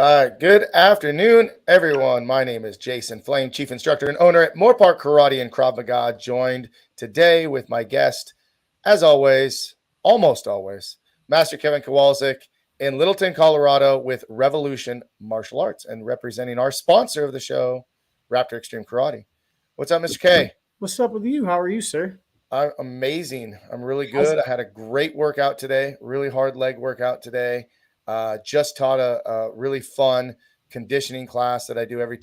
Good afternoon, everyone. My name is Jason Flame, Chief Instructor and owner at Moorpark Karate and Krav Maga, joined today with my guest, as always, almost always, Master Kevin Kowalczik in Littleton, Colorado with Revolution Martial Arts and representing our sponsor of the show, Raptor Extreme Karate. What's up, Mr. K? What's up with you? How are you, sir? I'm amazing. I'm really good. I had a great workout today, really hard leg workout today. Just taught a really fun conditioning class that I do every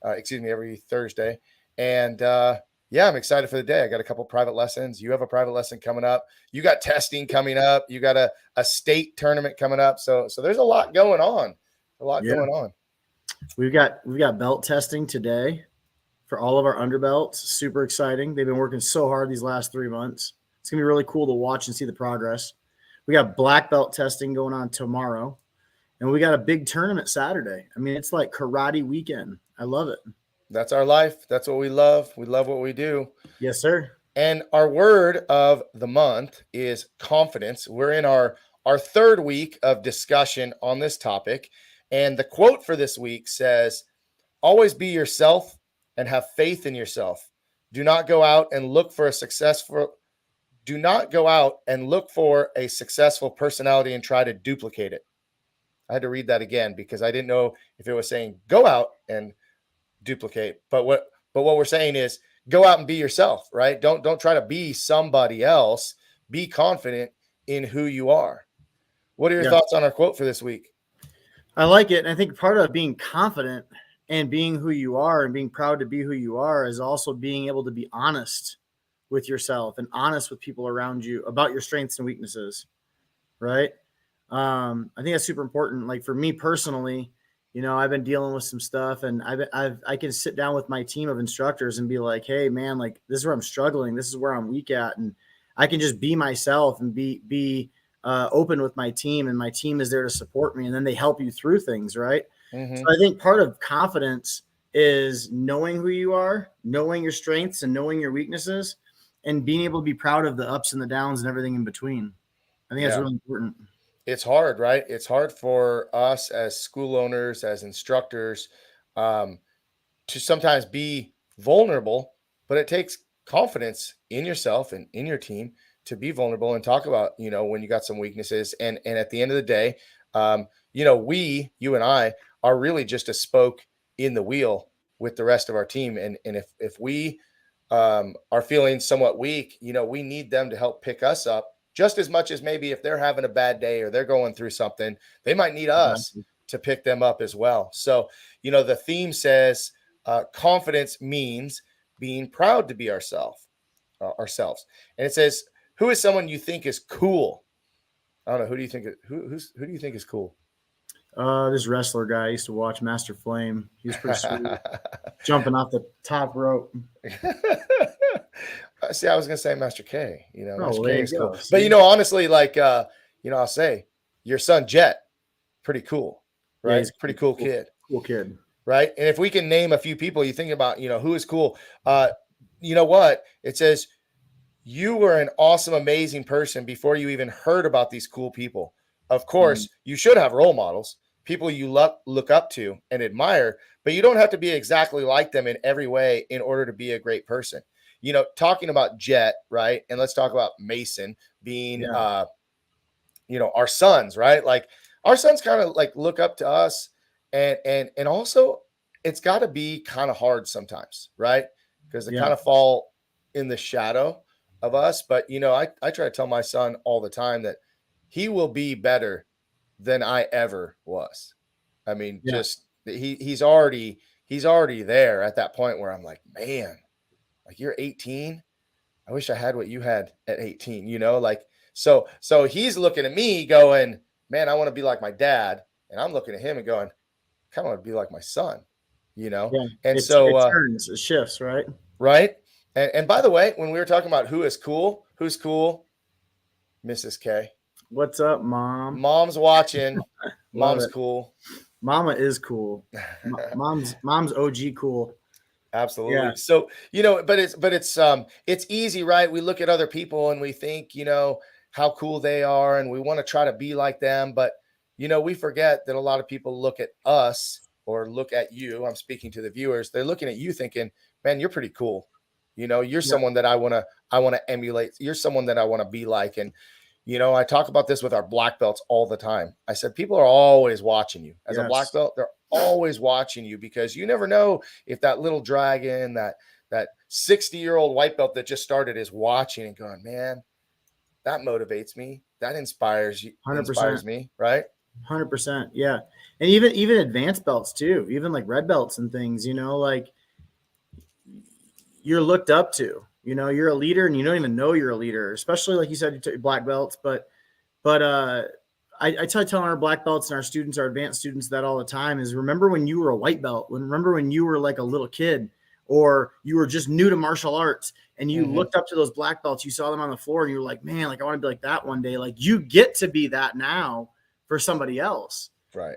every Thursday. And yeah, I'm excited for the day. I got a couple private lessons. You have a private lesson coming up. You got testing coming up. You got a state tournament coming up. So there's a lot going on. Going on. We've got belt testing today for all of our underbelts. Super exciting. They've been working so hard these last 3 months. It's gonna be really cool to watch and see the progress. We got black belt testing going on tomorrow, and we got a big tournament Saturday. I mean, it's like karate weekend. I love it. That's our life. That's what we love. We love what we do. Yes, sir. And our word of the month is confidence. We're in our third week of discussion on this topic. And the quote for this week says, "Always be yourself and have faith in yourself. Do not go out and look for a successful personality and try to duplicate it." I had to read that again because I didn't know if it was saying go out and duplicate. But what we're saying is go out and be yourself, right? Don't try to be somebody else. Be confident in who you are. What are your thoughts on our quote for this week? I like it. And I think part of being confident and being who you are and being proud to be who you are is also being able to be honest with yourself and honest with people around you about your strengths and weaknesses, right? I think that's super important. Like for me personally, I've been dealing with some stuff, and I can sit down with my team of instructors and be like, "Hey, man, like this is where I'm struggling. This is where I'm weak at," and I can just be myself and be open with my team, and my team is there to support me, and then they help you through things, right? Mm-hmm. So I think part of confidence is knowing who you are, knowing your strengths, and knowing your weaknesses, and being able to be proud of the ups and the downs and everything in between. I think that's really important. It's hard, right? It's hard for us as school owners, as instructors, to sometimes be vulnerable, but it takes confidence in yourself and in your team to be vulnerable and talk about, when you got some weaknesses. And at the end of the day, you and I are really just a spoke in the wheel with the rest of our team. And if we are feeling somewhat weak, we need them to help pick us up just as much as maybe if they're having a bad day or they're going through something, they might need us to pick them up as well. So, the theme says confidence means being proud to be ourselves. And it says, who is someone you think is cool? I don't know. Who do you think is cool? This wrestler guy I used to watch, Master Flame. He was pretty sweet. Jumping off the top rope. See, I was going to say Master K, Master K is cool. See? But, honestly, like, I'll say your son, Jet, pretty cool, right? Yeah, he's a pretty cool kid. Cool kid. Right. And if we can name a few people you think about, who is cool, you know what? It says you were an awesome, amazing person before you even heard about these cool people. Of course, you should have role models, people you look up to and admire, but you don't have to be exactly like them in every way in order to be a great person. Talking about Jet, right? And let's talk about Mason being, our sons, right? Like our sons kind of like look up to us, and also it's got to be kind of hard sometimes, right? Because they kind of fall in the shadow of us. But, I try to tell my son all the time that he will be better than I ever was. I mean, just he's already there at that point where I'm like, man, like you're 18. I wish I had what you had at 18, so he's looking at me going, man, I want to be like my dad. And I'm looking at him and going, I kind of want to be like my son, Yeah, and it turns, it shifts, right? Right. And by the way, when we were talking about who's cool, Mrs. K. What's up, Mom? Mom's watching. Mom's cool. Mama is cool. Mom's OG cool. Absolutely. Yeah. So, but it's easy, right? We look at other people and we think, how cool they are, and we want to try to be like them. But, we forget that a lot of people look at us or look at you. I'm speaking to the viewers. They're looking at you thinking, man, you're pretty cool. You're Yeah. someone that I want to emulate. You're someone that I want to be like. And, I talk about this with our black belts all the time. I said, people are always watching you as a black Yes. belt. They're always watching you because you never know if that little dragon, that 60-year-old white belt that just started is watching and going, man, that motivates me. That inspires 100%. me. Right. 100%. Yeah. And even advanced belts too, even like red belts and things, like you're looked up to, you're a leader and you don't even know you're a leader, especially like you said, you took black belts, but I tell our black belts and our students, our advanced students, that all the time is remember when you were a white belt, remember when you were like a little kid or you were just new to martial arts and you looked up to those black belts, you saw them on the floor and you were like, man, like I want to be like that one day. Like you get to be that now for somebody else. Right.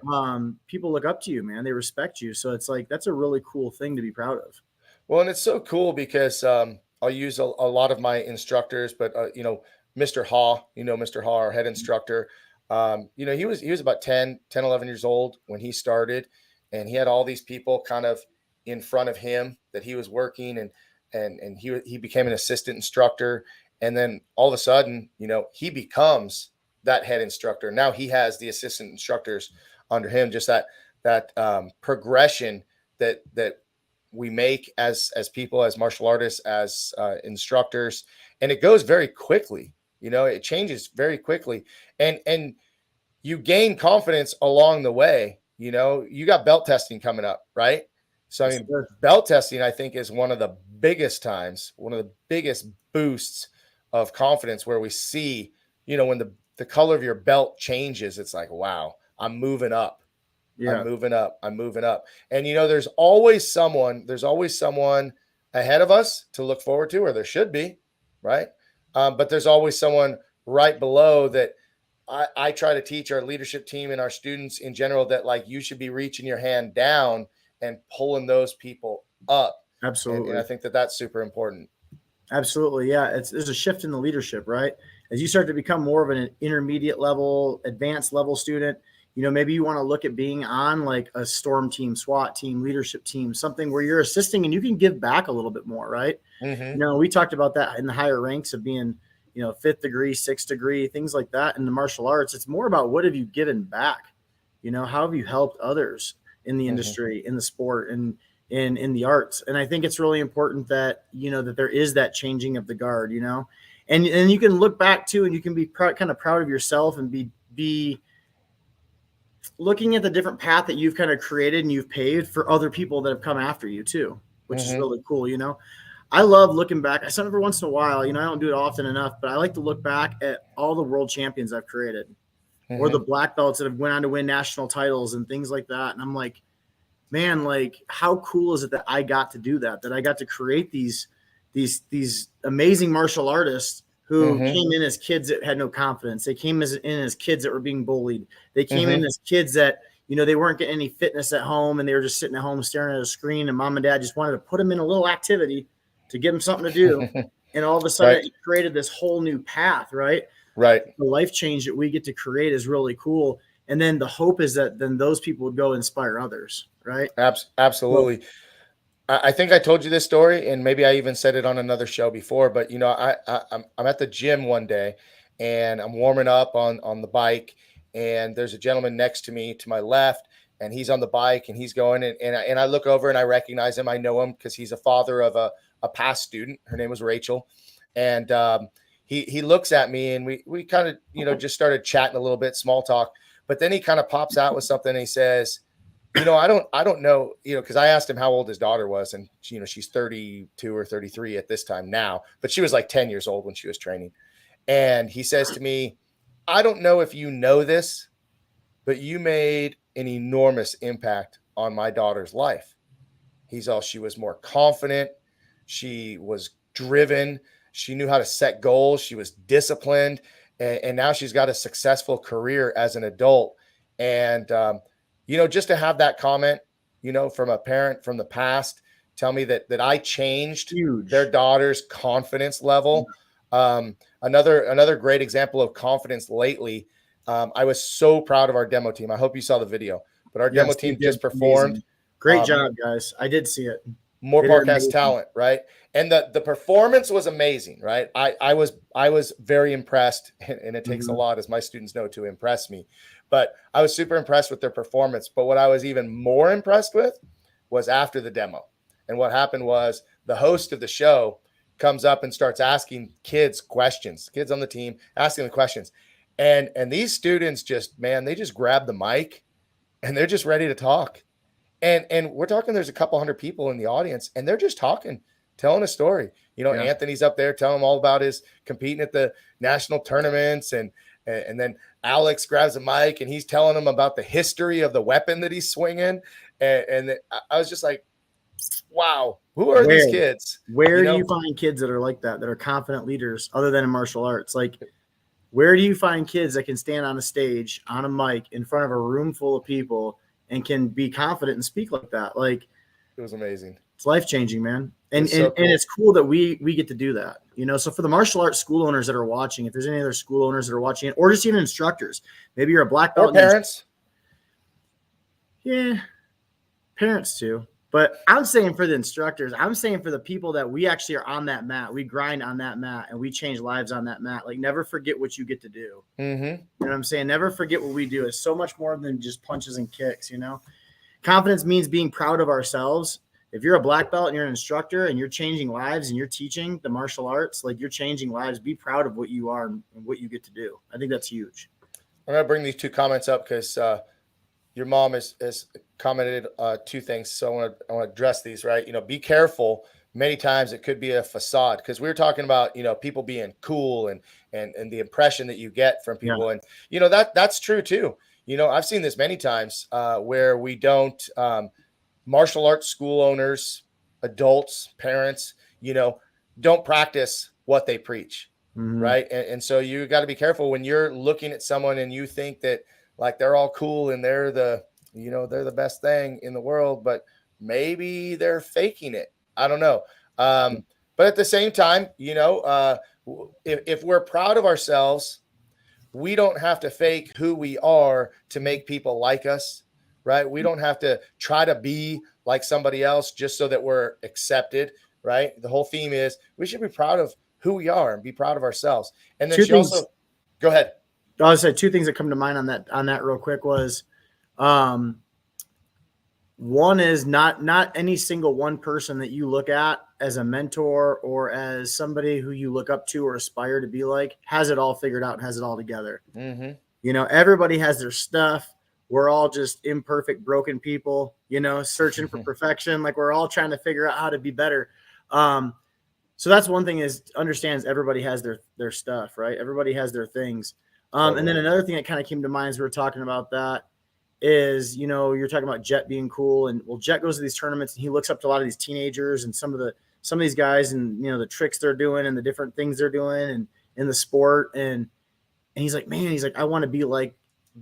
People look up to you, man. They respect you. So it's like, that's a really cool thing to be proud of. Well, and it's so cool because I'll use a lot of my instructors, but Mr. Haw, Mr. Haw, our head instructor, he was about 11 years old when he started, and he had all these people kind of in front of him that he was working, and he became an assistant instructor, and then all of a sudden, he becomes that head instructor. Now he has the assistant instructors under him. Just that progression that we make as people, as martial artists, as instructors, and it goes very quickly. It changes very quickly, and you gain confidence along the way. You got belt testing coming up, right? So I mean, belt testing, I think, is one of the biggest boosts of confidence, where we see, when the color of your belt changes, it's like, wow, I'm moving up. Yeah. I'm moving up. And there's always someone ahead of us to look forward to, or there should be, right? But there's always someone right below that I try to teach our leadership team and our students in general that, like, you should be reaching your hand down and pulling those people up. Absolutely. And I think that that's super important. Absolutely. Yeah. There's a shift in the leadership, right? As you start to become more of an intermediate level, advanced level student, maybe you want to look at being on like a storm team, SWAT team, leadership team, something where you're assisting and you can give back a little bit more, right? We talked about that in the higher ranks of being, 5th degree, 6th degree, things like that in the martial arts. It's more about what have you given back? How have you helped others in the industry, in the sport, and in the arts? And I think it's really important that, that there is that changing of the guard, and you can look back too, and you can be kind of proud of yourself and be looking at the different path that you've kind of created and you've paved for other people that have come after you too, which is really cool. I love looking back. I said every once in a while, I don't do it often enough, but I like to look back at all the world champions I've created or the black belts that have went on to win national titles and things like that. And I'm like, man, like how cool is it that I got to do that I got to create these amazing martial artists who came in as kids that had no confidence. They came in as kids that were being bullied. They came in as kids that, they weren't getting any fitness at home and they were just sitting at home staring at a screen, and mom and dad just wanted to put them in a little activity to give them something to do. And all of a sudden it created this whole new path, right? Right. The life change that we get to create is really cool. And then the hope is that then those people would go inspire others, right? Absolutely. I think I told you this story, and maybe I even said it on another show before, but I'm at the gym one day and I'm warming up on the bike, and there's a gentleman next to me to my left, and he's on the bike and he's going, and I look over and I recognize him. I know him because he's a father of a past student. Her name was Rachel. And he looks at me, and we kind of, just started chatting a little bit, small talk, but then he kind of pops out with something. And he says, I don't know, because I asked him how old his daughter was, and she's 32 or 33 at this time now, but she was like 10 years old when she was training. And he says to me, I don't know if you know this, but you made an enormous impact on my daughter's life. She was more confident. She was driven. She knew how to set goals. She was disciplined. And now she's got a successful career as an adult. And, just to have that comment, from a parent from the past, tell me that I changed their daughter's confidence level. Another great example of confidence lately. I was so proud of our demo team. I hope you saw the video, but our demo team just performed. Amazing. Great job, guys. I did see it. Moorpark has talent, right? And the performance was amazing, right? I was very impressed, and it takes a lot, as my students know, to impress me. But I was super impressed with their performance. But what I was even more impressed with was after the demo. And what happened was the host of the show comes up and starts asking kids questions, kids on the team asking the questions. And these students just, man, they just grab the mic and they're just ready to talk. And we're talking, there's a couple hundred people in the audience, and they're just talking, telling a story. You know, Anthony's up there telling them all about his competing at the national tournaments, and then Alex grabs a mic and he's telling them about the history of the weapon that he's swinging. And I was just like, wow, who are these kids? Where do you find kids that are like that are confident leaders other than in martial arts? Like, where do you find kids that can stand on a stage, on a mic, in front of a room full of people and can be confident and speak like that? Like, it was amazing. It's life-changing, man. And so cool. And it's cool that we get to do that. You know, so for the martial arts school owners that are watching, if there's any other school owners that are watching, or just even instructors, maybe you're a black belt. Or parents. Yeah, parents too. But I'm saying for the instructors, I'm saying for the people that we actually are on that mat, we grind on that mat and we change lives on that mat. Like, never forget what you get to do. You know what I'm saying? Never forget what we do. It's so much more than just punches and kicks, you know? Confidence means being proud of ourselves. If you're a black belt and you're an instructor and you're changing lives and you're teaching the martial arts, like, you're changing lives, be proud of what you are and what you get to do. I think that's huge. I'm going to bring these two comments up because your mom has commented two things. So I want to address these, right? You know, be careful. Many times it could be a facade, because we were talking about, you know, people being cool and the impression that you get from people. Yeah. And, you know, that's true too. You know, I've seen this many times where we don't, martial arts school owners, adults, parents, you know, don't practice what they preach. Right. And so you got to be careful when you're looking at someone and you think that, like, they're all cool and they're the best thing in the world, but maybe they're faking it. I don't know. But at the same time, you know, if we're proud of ourselves, we don't have to fake who we are to make people like us, right? We don't have to try to be like somebody else just so that we're accepted, right? The whole theme is we should be proud of who we are and be proud of ourselves. And then also, go ahead. I would say two things that come to mind on that real quick was, one is not any single one person that you look at as a mentor or as somebody who you look up to or aspire to be like has it all figured out and has it all together. You know, everybody has their stuff. We're all just imperfect, broken people, you know, searching for perfection. Like, we're all trying to figure out how to be better. So that's one thing, is understands everybody has their stuff, right? Everybody has their things. And then another thing that kind of came to mind as we were talking about that is, you know, you're talking about Jet being cool, and well, Jet goes to these tournaments and he looks up to a lot of these teenagers and some of these guys, and, you know, the tricks they're doing and the different things they're doing and in the sport. And he's like, man, he's like, I want to be like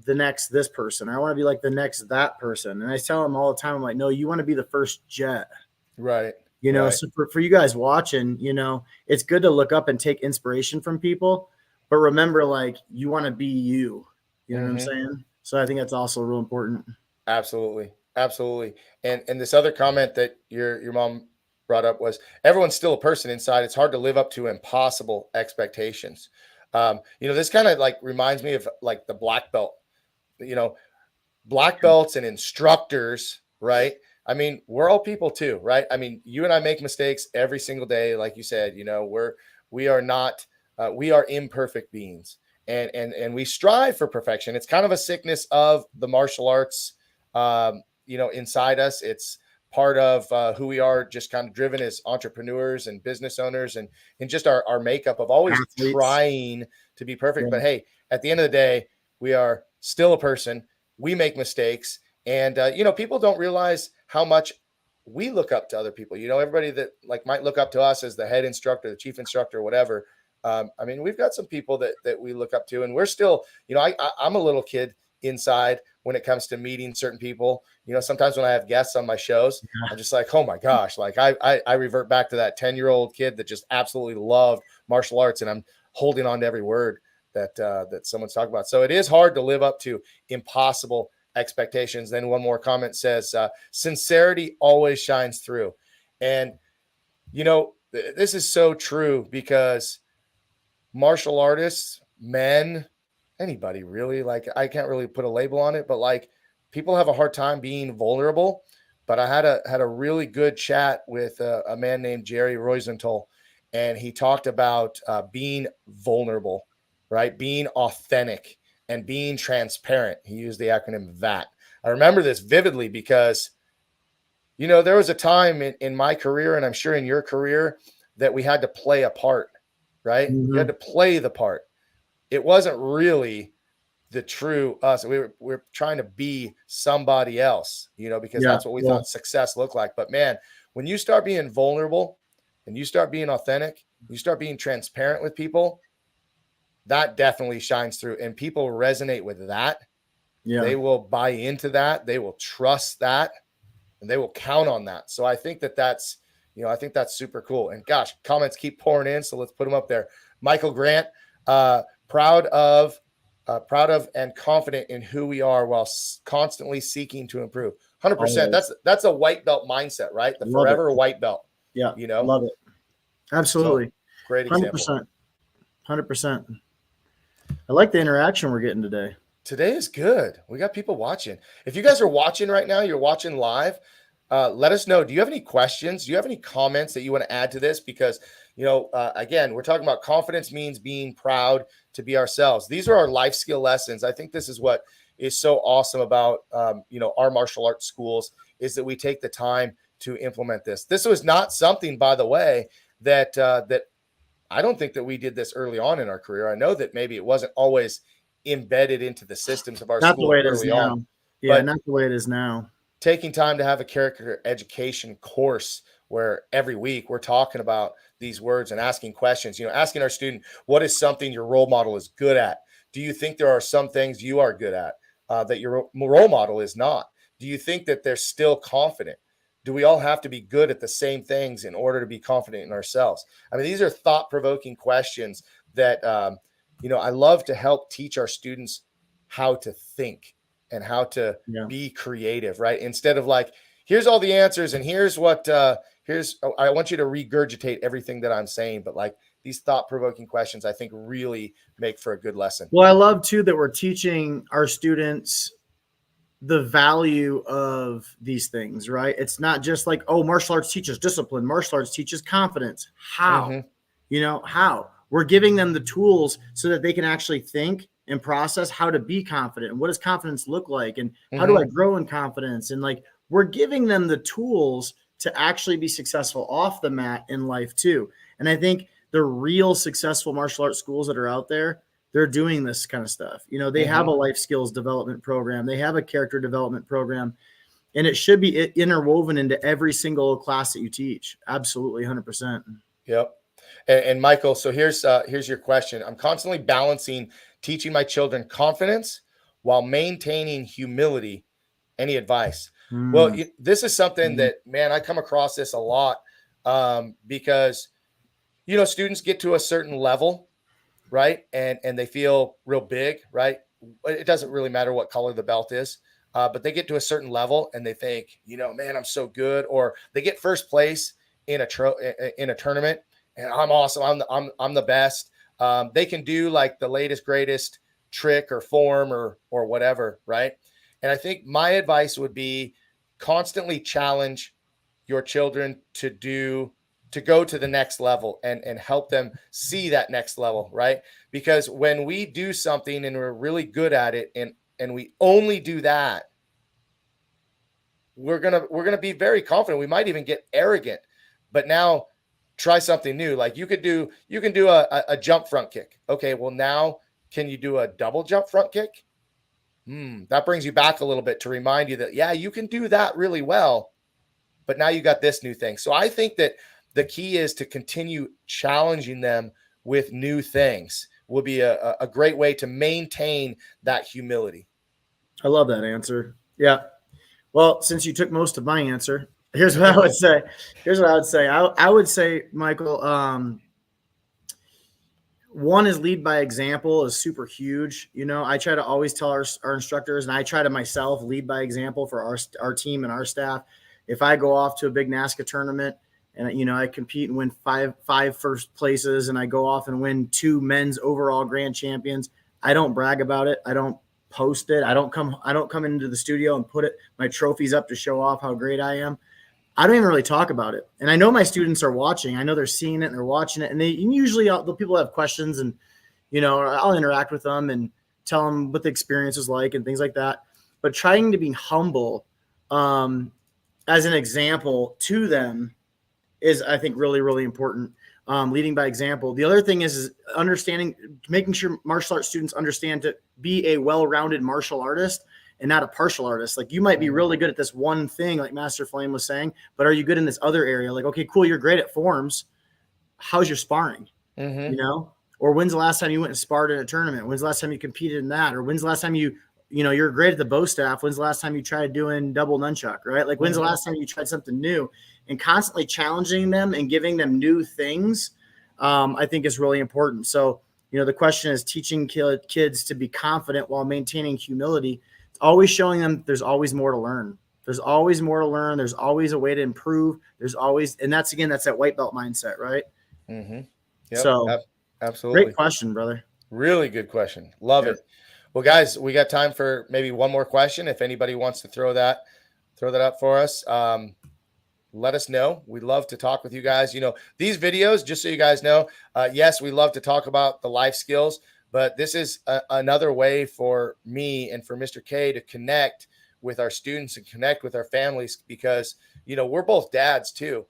the next this person. I want to be like the next that person. And I tell him all the time, I'm like, no, you want to be the first Jet. Right. You know, so for you guys watching, you know, it's good to look up and take inspiration from people, but remember, like, you want to be you. You know what I'm saying? So I think that's also real important. Absolutely. Absolutely. And this other comment that your mom brought up was, everyone's still a person inside. It's hard to live up to impossible expectations. You know, this kind of like reminds me of like the black belt, you know, black belts and instructors, right? I mean, we're all people too, right? I mean, you and I make mistakes every single day. Like you said, you know, we are imperfect beings, and we strive for perfection. It's kind of a sickness of the martial arts, you know, inside us. It's part of who we are, just kind of driven as entrepreneurs and business owners, and just our makeup of always trying to be perfect. Yeah. But hey, at the end of the day, we are still a person. We make mistakes. And, you know, people don't realize how much we look up to other people. You know, everybody that like might look up to us as the head instructor, the chief instructor, whatever. I mean, we've got some people that we look up to, and we're still, you know, I'm a little kid inside when it comes to meeting certain people. You know, sometimes when I have guests on my shows, I'm just like, oh my gosh, like I revert back to that 10-year-old kid that just absolutely loved martial arts, and I'm holding on to every word that someone's talking about. So it is hard to live up to impossible expectations. Then one more comment says, sincerity always shines through. And, this is so true, because martial artists, men, anybody really, like, I can't really put a label on it, but like, people have a hard time being vulnerable. But I had a really good chat with a man named Jerry Rosenthal, and he talked about being vulnerable, right? Being authentic and being transparent. He used the acronym VAT. I remember this vividly because, there was a time in my career, and I'm sure in your career, that we had to play a part, right? You had to play the part. It wasn't really the true us. We're trying to be somebody else, because that's what we thought success looked like. But man, when you start being vulnerable and you start being authentic, you start being transparent with people, that definitely shines through, and people resonate with that. They will buy into that. They will trust that, and they will count on that. So I think that's super cool. And gosh, comments keep pouring in, so let's put them up there. Michael Grant, proud of and confident in who we are while constantly seeking to improve. 100%. That's a white belt mindset, right? The forever white belt. Yeah. Love it. Absolutely. So, great example. 100%. I like the interaction we're getting today. Today is good. We got people watching. If you guys are watching right now, you're watching live, let us know. Do you have any questions? Do you have any comments that you want to add to this? Because, again, we're talking about confidence means being proud to be ourselves. These are our life skill lessons. I think this is what is so awesome about, our martial arts schools, is that we take the time to implement this. This was not something, by the way, that I don't think that we did this early on in our career. I know that maybe it wasn't always embedded into the systems of our not school the way it is early now. on. Yeah, not the way it is now. Taking time to have a character education course where every week we're talking about these words and asking questions, asking our student, what is something your role model is good at? Do you think there are some things you are good at that your role model is not? Do you think that they're still confident? Do we all have to be good at the same things in order to be confident in ourselves? I mean, these are thought-provoking questions that, I love to help teach our students how to think and how to be creative, right? Instead of like, here's all the answers and here's what, I want you to regurgitate everything that I'm saying. But like, these thought-provoking questions, I think, really make for a good lesson. Well, I love too that we're teaching our students the value of these things, right? It's not just like, oh, martial arts teaches discipline. Martial arts teaches confidence. How? How? We're giving them the tools so that they can actually think and process how to be confident. And what does confidence look like? And how do I grow in confidence? And like, we're giving them the tools to actually be successful off the mat in life too. And I think the real successful martial arts schools that are out there, they're doing this kind of stuff. They have a life skills development program. They have a character development program, and it should be interwoven into every single class that you teach. Absolutely. 100%. Yep. And Michael, so here's your question. I'm constantly balancing teaching my children confidence while maintaining humility. Any advice? Well, this is something that, man, I come across this a lot because, students get to a certain level, right? And they feel real big, right? It doesn't really matter what color the belt is, but they get to a certain level and they think, man, I'm so good. Or they get first place in a tournament and I'm awesome. I'm the best. They can do like the latest, greatest trick or form or whatever, right? And I think my advice would be constantly challenge your children to go to the next level and help them see that next level, right? Because when we do something and we're really good at it and we only do that, we're gonna be very confident. We might even get arrogant. But now try something new. Like you can do a jump front kick. Okay, well now can you do a double jump front kick? That brings you back a little bit to remind you that, yeah, you can do that really well, but now you got this new thing. So I think that the key is to continue challenging them with new things will be a great way to maintain that humility. I love that answer. Yeah. Well, since you took most of my answer, here's what I would say. I would say, Michael, one is lead by example is super huge. You know, I try to always tell our instructors, and I try to myself lead by example for our team and our staff. If I go off to a big NASCAR tournament and, you know, I compete and win five first places, and I go off and win 2 men's overall grand champions, I don't brag about it. I don't post it. I don't come into the studio and put my trophies up to show off how great I am. I don't even really talk about it. And I know my students are watching. I know they're seeing it and they're watching it. And usually the people have questions, and, you know, I'll interact with them and tell them what the experience is like and things like that. But trying to be humble as an example to them is, I think, really, really important. Leading by example. The other thing is understanding, making sure martial arts students understand to be a well-rounded martial artist and not a partial artist. Like, you might be really good at this one thing, like Master Flame was saying, but are you good in this other area? Like, okay, cool, you're great at forms. How's your sparring? Mm-hmm. You know, or when's the last time you went and sparred in a tournament? When's the last time you competed in that? Or when's the last time you're great at the bow staff? When's the last time you tried doing double nunchuck, right? Like, when's the last time you tried something new? And constantly challenging them and giving them new things, I think, is really important. So, you know, the question is teaching kids to be confident while maintaining humility. It's always showing them there's always more to learn. There's always more to learn. There's always a way to improve. There's always, and that's that white belt mindset, right? Mm-hmm. Yep, so absolutely. Great question, brother. Really good question. Love it. Well, guys, we got time for maybe one more question. If anybody wants to throw that up for us, let us know. We'd love to talk with you guys. You know, these videos, just so you guys know, yes, we love to talk about the life skills, but this is another way for me and for Mr. K to connect with our students and connect with our families, because, you know, we're both dads too.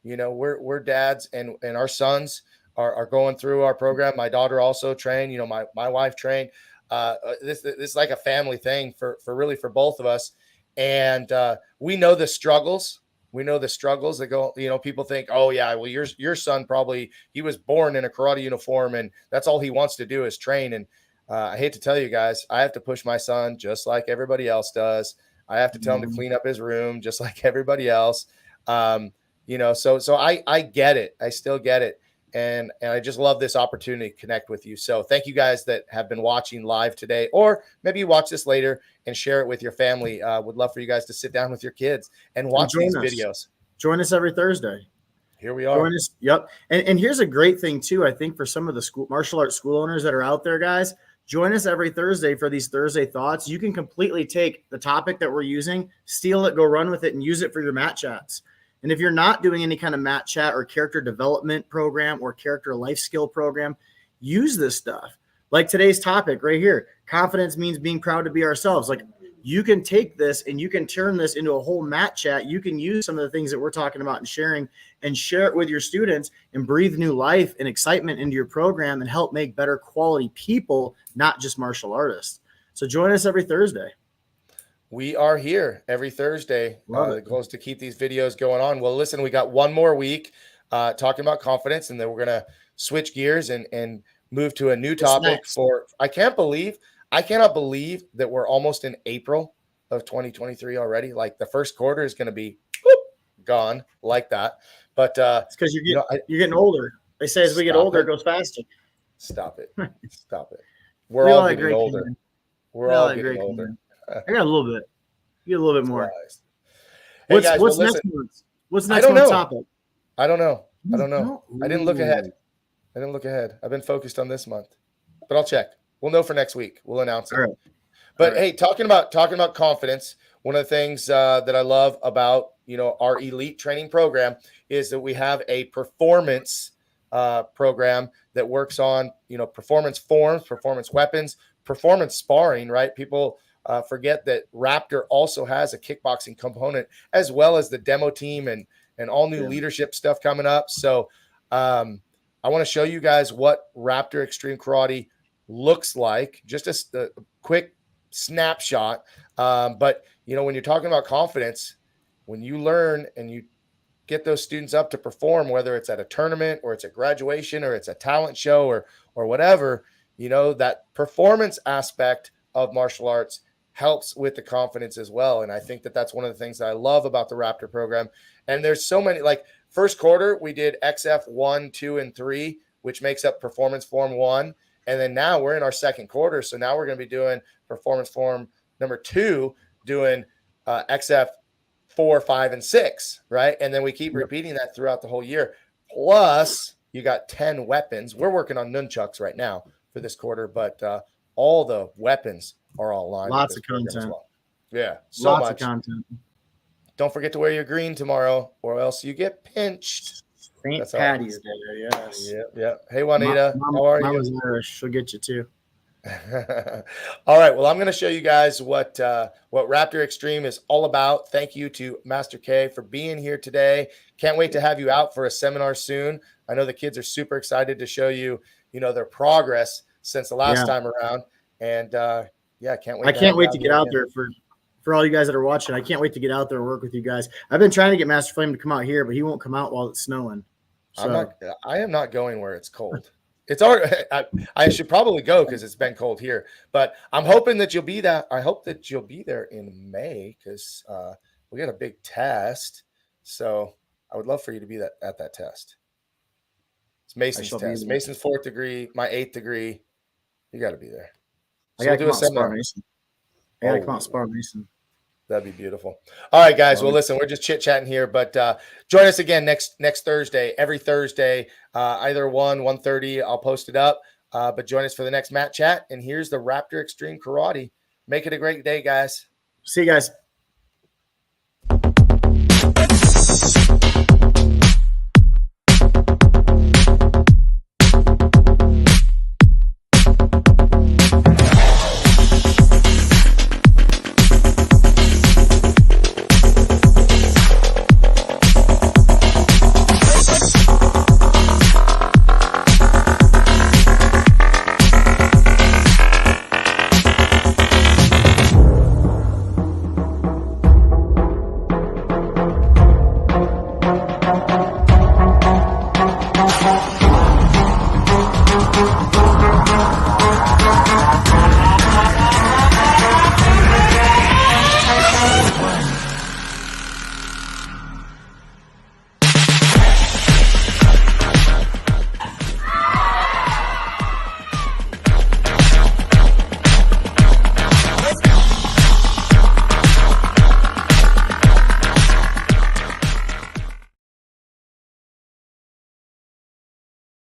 You know, we're dads, and our sons are going through our program. My daughter also trained, you know, my wife trained. This is like a family thing for both of us. And we know the struggles. We know the struggles that go, you know, people think, oh yeah, well, your son probably, he was born in a karate uniform and that's all he wants to do is train. And I hate to tell you guys, I have to push my son just like everybody else does. I have to tell him to clean up his room just like everybody else. You know, so I get it. I still get it. And I just love this opportunity to connect with you. So thank you guys that have been watching live today, or maybe you watch this later and share it with your family. Would love for you guys to sit down with your kids and watch these videos. Join us every Thursday. Here we are. Join us. Yep. And here's a great thing too, I think, for some of the martial arts school owners that are out there, guys. Join us every Thursday for these Thursday thoughts. You can completely take the topic that we're using, steal it, go run with it, and use it for your mat chats. And if you're not doing any kind of mat chat or character development program or character life skill program, use this stuff. Like today's topic right here, confidence means being proud to be ourselves. Like, you can take this and you can turn this into a whole mat chat. You can use some of the things that we're talking about and sharing, and share it with your students and breathe new life and excitement into your program and help make better quality people, not just martial artists. So join us every Thursday. We are here every Thursday. The goal is to keep these videos going on. Well, listen, we got one more week talking about confidence, and then we're going to switch gears and move to a new topic I cannot believe that we're almost in April of 2023 already. Like, the first quarter is going to be gone like that. But it's because you're getting older. They say as we get older, it goes faster. Stop it. Stop it. We're all getting older. We're all getting older. I got a little bit. You get a little bit more. Hey guys, what's next month? What's next month's topic? I don't know. I didn't look ahead. I've been focused on this month, but I'll check. We'll know for next week. We'll announce it. All right. But hey, talking about confidence, one of the things that I love about, you know, our elite training program is that we have a performance program that works on, you know, performance forms, performance weapons, performance sparring. Right? People forget that Raptor also has a kickboxing component, as well as the demo team and all new leadership stuff coming up. So I want to show you guys what Raptor Extreme Karate looks like, just a quick snapshot. But, you know, when you're talking about confidence, when you learn and you get those students up to perform, whether it's at a tournament or it's a graduation or it's a talent show or whatever, you know, that performance aspect of martial arts helps with the confidence as well. And I think that that's one of the things that I love about the Raptor program. And there's so many, like, first quarter, we did XF 1, 2, and 3 which makes up performance form 1. And then now we're in our second quarter. So now we're going to be doing performance form number 2, doing XF 4, 5, and 6, right? And then we keep repeating that throughout the whole year. Plus, you got 10 weapons. We're working on nunchucks right now for this quarter, but all the weapons are all aligned. Lots of content as well. Yeah, so lots much of content. Don't forget to wear your green tomorrow, or else you get pinched. St. Patty's Day, yes. Yep. Hey, Juanita, how are you? Was Irish. She'll get you too. All right. Well, I'm going to show you guys what Raptor Extreme is all about. Thank you to Master K for being here today. Can't wait to have you out for a seminar soon. I know the kids are super excited to show you, their progress since the last time around. And can't wait. I can't wait to get out there for all you guys that are watching. I can't wait to get out there and work with you guys. I've been trying to get Master Flame to come out here, but he won't come out while it's snowing. So. I am not going where it's cold. It's already. I should probably go because it's been cold here. But I'm hoping that you'll be that. I hope that you'll be there in May because we got a big test. So I would love for you to be at that test. It's Mason's test. Mason's 4th degree, my 8th degree. You got to be there. So I got to do a seminar. I got to come out and spar Mason. That'd be beautiful. All right, guys. Well, listen, we're just chit-chatting here, but join us again next Thursday, every Thursday, either 1:30. I'll post it up, but join us for the next Mat Chat. And here's the Raptor Extreme Karate. Make it a great day, guys. See you guys.